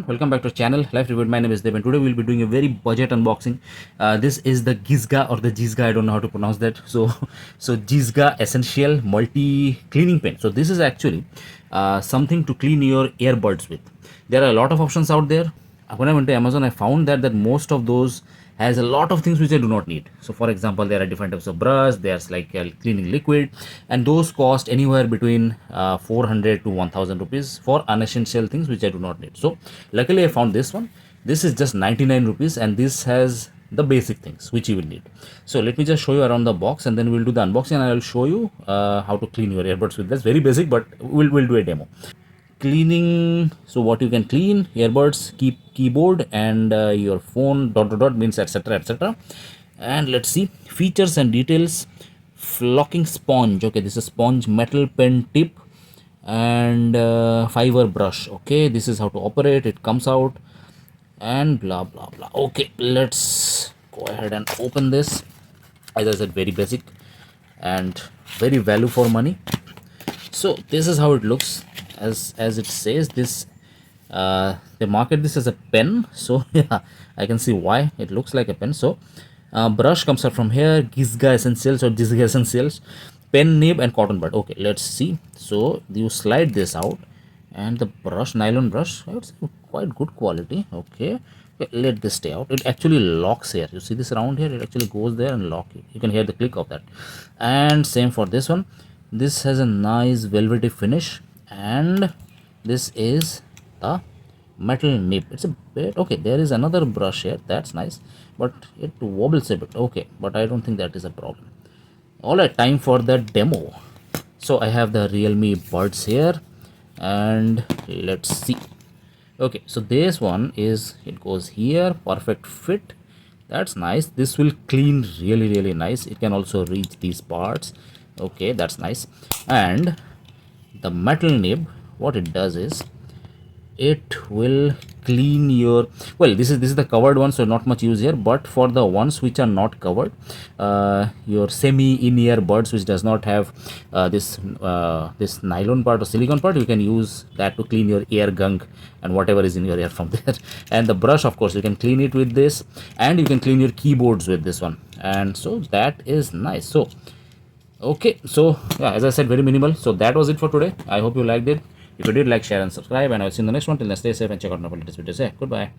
everyone, welcome back to our channel Life Review. My name is Dev and today we'll be doing a very budget unboxing. This is the Gizga or the Gizga, I don't know how to pronounce that. So Gizga Essential Multi Cleaning Pen. So this is actually something to clean your earbuds with. There are a lot of options out there. When I went to Amazon, I found that most of those has a lot of things which I do not need. So for example, there are different types of brush, there's like a cleaning liquid, and those cost anywhere between 400 to 1000 rupees for unessential things which I do not need. So luckily I found this one. This is just 99 rupees and this has the basic things which you will need. So let me just show you around the box and then we'll do the unboxing and I will show you how to clean your earbuds with this. Very basic, but we'll do a demo. Cleaning, so what you can clean: earbuds, keyboard, and your phone, means etc etc. And let's see features and details. Flocking sponge, okay, this is sponge, metal pen tip, and fiber brush. Okay, this is how to operate. It comes out and blah blah blah. Okay, let's go ahead and open this. As I said, very basic and very value for money. So this is how it looks. As it says, this they market this as a pen, so yeah, I can see why it looks like a pen. So brush comes out from here, Gizga Essentials or Gizga Essentials, pen nib and cotton bud. Okay, let's see. So you slide this out and the brush, nylon brush, I would say quite good quality. Okay, let this stay out. It actually locks here. You see this around here, it actually goes there and lock it. You can hear the click of that. And same for this one. This has a nice velvety finish, and this is the metal nib. It's a bit okay. There is another brush here, that's nice, but it wobbles a bit. Okay, but I don't think that is a problem. All right, time for the demo. So I have the Realme Buds here and let's see. Okay, so this one is, it goes here, perfect fit. That's nice. This will clean really nice. It can also reach these parts. Okay, that's nice. And the metal nib, what it does is it will clean your, well, this is the covered one, so not much use here, but for the ones which are not covered, your semi in-ear buds which does not have this nylon part or silicone part, you can use that to clean your ear gunk and whatever is in your ear from there. And the brush, of course, you can clean it with this, and you can clean your keyboards with this one, and so that is nice. So okay, so yeah, as I said, very minimal. So that was it for today. I hope you liked it. If you did, like, share and subscribe, and I'll see you in the next one. Till then, stay safe and check out my latest videos. Yeah, goodbye.